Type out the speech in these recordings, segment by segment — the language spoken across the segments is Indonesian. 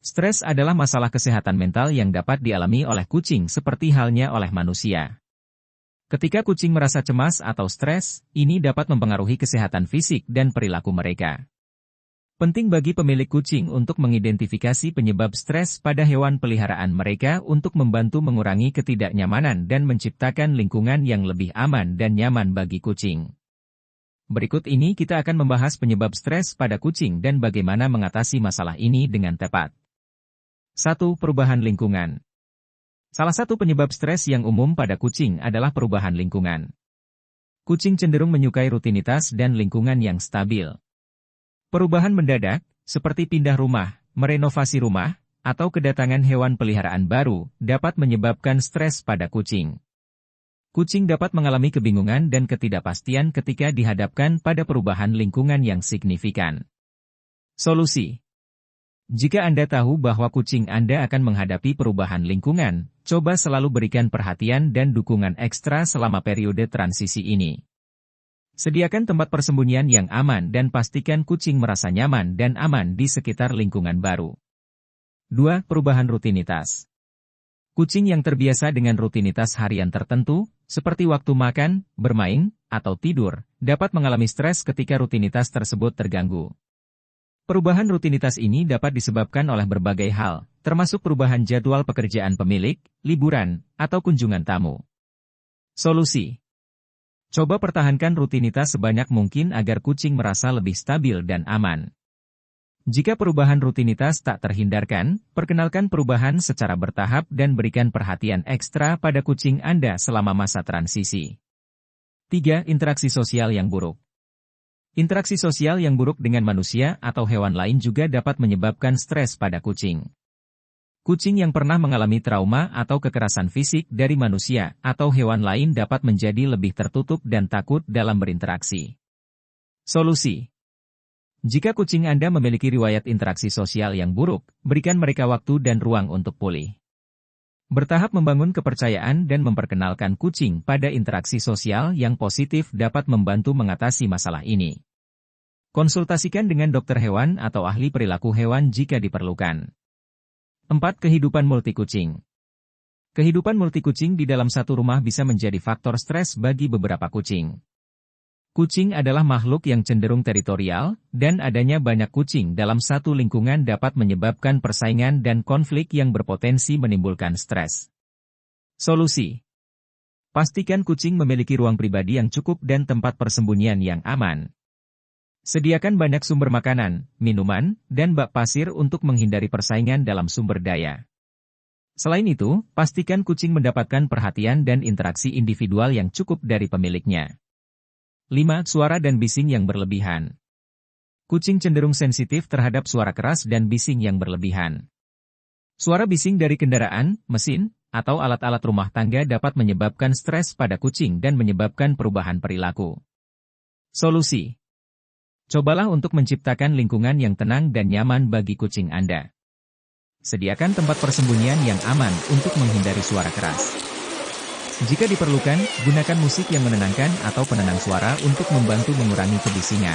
Stres adalah masalah kesehatan mental yang dapat dialami oleh kucing seperti halnya oleh manusia. Ketika kucing merasa cemas atau stres, ini dapat mempengaruhi kesehatan fisik dan perilaku mereka. Penting bagi pemilik kucing untuk mengidentifikasi penyebab stres pada hewan peliharaan mereka untuk membantu mengurangi ketidaknyamanan dan menciptakan lingkungan yang lebih aman dan nyaman bagi kucing. Berikut ini kita akan membahas penyebab stres pada kucing dan bagaimana mengatasi masalah ini dengan tepat. 1. Perubahan lingkungan. Salah satu penyebab stres yang umum pada kucing adalah perubahan lingkungan. Kucing cenderung menyukai rutinitas dan lingkungan yang stabil. Perubahan mendadak, seperti pindah rumah, merenovasi rumah, atau kedatangan hewan peliharaan baru, dapat menyebabkan stres pada kucing. Kucing dapat mengalami kebingungan dan ketidakpastian ketika dihadapkan pada perubahan lingkungan yang signifikan. Solusi. Jika Anda tahu bahwa kucing Anda akan menghadapi perubahan lingkungan, coba selalu berikan perhatian dan dukungan ekstra selama periode transisi ini. Sediakan tempat persembunyian yang aman dan pastikan kucing merasa nyaman dan aman di sekitar lingkungan baru. 2. Perubahan rutinitas. Kucing yang terbiasa dengan rutinitas harian tertentu, seperti waktu makan, bermain, atau tidur, dapat mengalami stres ketika rutinitas tersebut terganggu. Perubahan rutinitas ini dapat disebabkan oleh berbagai hal, termasuk perubahan jadwal pekerjaan pemilik, liburan, atau kunjungan tamu. Solusi. Coba pertahankan rutinitas sebanyak mungkin agar kucing merasa lebih stabil dan aman. Jika perubahan rutinitas tak terhindarkan, perkenalkan perubahan secara bertahap dan berikan perhatian ekstra pada kucing Anda selama masa transisi. 3. Interaksi sosial yang buruk. Interaksi sosial yang buruk dengan manusia atau hewan lain juga dapat menyebabkan stres pada kucing. Kucing yang pernah mengalami trauma atau kekerasan fisik dari manusia atau hewan lain dapat menjadi lebih tertutup dan takut dalam berinteraksi. Solusi. Jika kucing Anda memiliki riwayat interaksi sosial yang buruk, berikan mereka waktu dan ruang untuk pulih. Bertahap membangun kepercayaan dan memperkenalkan kucing pada interaksi sosial yang positif dapat membantu mengatasi masalah ini. Konsultasikan dengan dokter hewan atau ahli perilaku hewan jika diperlukan. 4. Kehidupan multikucing. Kehidupan multikucing di dalam satu rumah bisa menjadi faktor stres bagi beberapa kucing. Kucing adalah makhluk yang cenderung teritorial, dan adanya banyak kucing dalam satu lingkungan dapat menyebabkan persaingan dan konflik yang berpotensi menimbulkan stres. Solusi. Pastikan kucing memiliki ruang pribadi yang cukup dan tempat persembunyian yang aman. Sediakan banyak sumber makanan, minuman, dan bak pasir untuk menghindari persaingan dalam sumber daya. Selain itu, pastikan kucing mendapatkan perhatian dan interaksi individual yang cukup dari pemiliknya. 5. Suara dan bising yang berlebihan. Kucing cenderung sensitif terhadap suara keras dan bising yang berlebihan. Suara bising dari kendaraan, mesin, atau alat-alat rumah tangga dapat menyebabkan stres pada kucing dan menyebabkan perubahan perilaku. Solusi. Cobalah untuk menciptakan lingkungan yang tenang dan nyaman bagi kucing Anda. Sediakan tempat persembunyian yang aman untuk menghindari suara keras. Jika diperlukan, gunakan musik yang menenangkan atau penenang suara untuk membantu mengurangi kebisingan.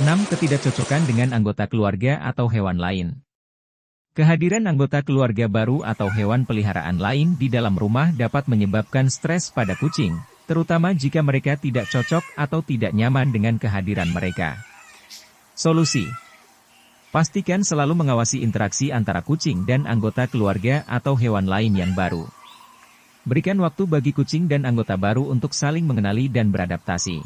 6. Ketidakcocokan dengan anggota keluarga atau hewan lain. Kehadiran anggota keluarga baru atau hewan peliharaan lain di dalam rumah dapat menyebabkan stres pada kucing, terutama jika mereka tidak cocok atau tidak nyaman dengan kehadiran mereka. Solusi. Pastikan selalu mengawasi interaksi antara kucing dan anggota keluarga atau hewan lain yang baru. Berikan waktu bagi kucing dan anggota baru untuk saling mengenali dan beradaptasi.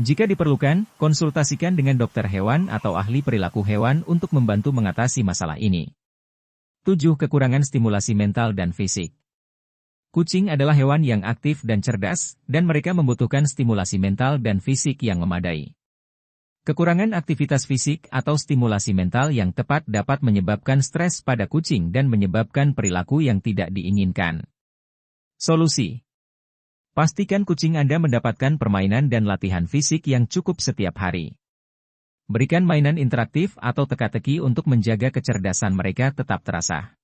Jika diperlukan, konsultasikan dengan dokter hewan atau ahli perilaku hewan untuk membantu mengatasi masalah ini. 7. Kekurangan stimulasi mental dan fisik. Kucing adalah hewan yang aktif dan cerdas, dan mereka membutuhkan stimulasi mental dan fisik yang memadai. Kekurangan aktivitas fisik atau stimulasi mental yang tepat dapat menyebabkan stres pada kucing dan menyebabkan perilaku yang tidak diinginkan. Solusi. Pastikan kucing Anda mendapatkan permainan dan latihan fisik yang cukup setiap hari. Berikan mainan interaktif atau teka-teki untuk menjaga kecerdasan mereka tetap terasa.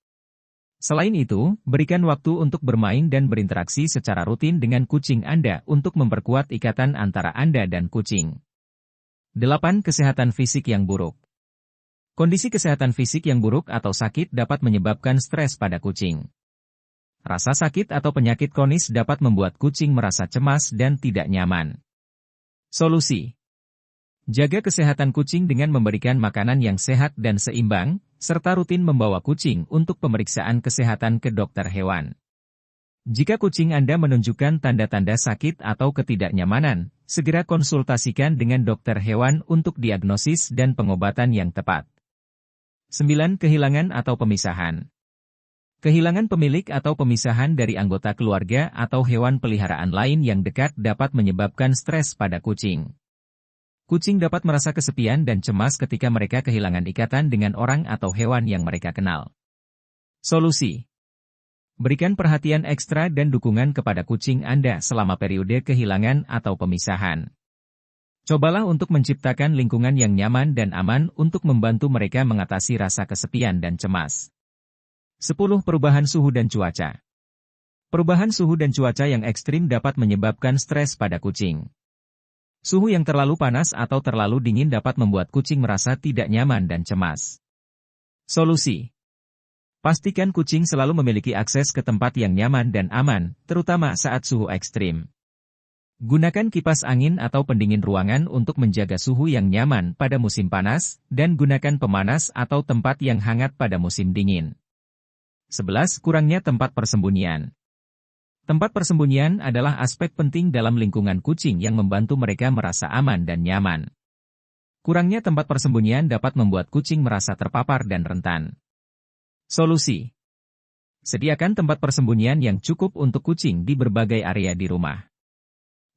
Selain itu, berikan waktu untuk bermain dan berinteraksi secara rutin dengan kucing Anda untuk memperkuat ikatan antara Anda dan kucing. 8. Kesehatan fisik yang buruk. Kondisi kesehatan fisik yang buruk atau sakit dapat menyebabkan stres pada kucing. Rasa sakit atau penyakit kronis dapat membuat kucing merasa cemas dan tidak nyaman. Solusi: jaga kesehatan kucing dengan memberikan makanan yang sehat dan seimbang, serta rutin membawa kucing untuk pemeriksaan kesehatan ke dokter hewan. Jika kucing Anda menunjukkan tanda-tanda sakit atau ketidaknyamanan, segera konsultasikan dengan dokter hewan untuk diagnosis dan pengobatan yang tepat. 9. Kehilangan atau pemisahan. Kehilangan pemilik atau pemisahan dari anggota keluarga atau hewan peliharaan lain yang dekat dapat menyebabkan stres pada kucing. Kucing dapat merasa kesepian dan cemas ketika mereka kehilangan ikatan dengan orang atau hewan yang mereka kenal. Solusi: berikan perhatian ekstra dan dukungan kepada kucing Anda selama periode kehilangan atau pemisahan. Cobalah untuk menciptakan lingkungan yang nyaman dan aman untuk membantu mereka mengatasi rasa kesepian dan cemas. 10. Perubahan suhu dan cuaca. Perubahan suhu dan cuaca yang ekstrim dapat menyebabkan stres pada kucing. Suhu yang terlalu panas atau terlalu dingin dapat membuat kucing merasa tidak nyaman dan cemas. Solusi: pastikan kucing selalu memiliki akses ke tempat yang nyaman dan aman, terutama saat suhu ekstrim. Gunakan kipas angin atau pendingin ruangan untuk menjaga suhu yang nyaman pada musim panas, dan gunakan pemanas atau tempat yang hangat pada musim dingin. 11. Kurangnya tempat persembunyian. Tempat persembunyian adalah aspek penting dalam lingkungan kucing yang membantu mereka merasa aman dan nyaman. Kurangnya tempat persembunyian dapat membuat kucing merasa terpapar dan rentan. Solusi: sediakan tempat persembunyian yang cukup untuk kucing di berbagai area di rumah.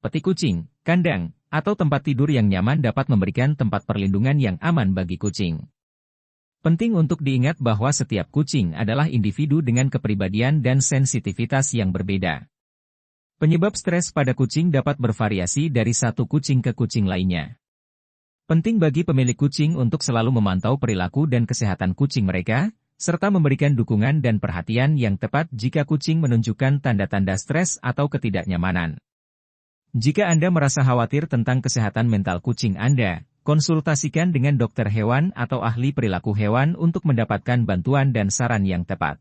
Peti kucing, kandang, atau tempat tidur yang nyaman dapat memberikan tempat perlindungan yang aman bagi kucing. Penting untuk diingat bahwa setiap kucing adalah individu dengan kepribadian dan sensitivitas yang berbeda. Penyebab stres pada kucing dapat bervariasi dari satu kucing ke kucing lainnya. Penting bagi pemilik kucing untuk selalu memantau perilaku dan kesehatan kucing mereka, serta memberikan dukungan dan perhatian yang tepat jika kucing menunjukkan tanda-tanda stres atau ketidaknyamanan. Jika Anda merasa khawatir tentang kesehatan mental kucing Anda, konsultasikan dengan dokter hewan atau ahli perilaku hewan untuk mendapatkan bantuan dan saran yang tepat.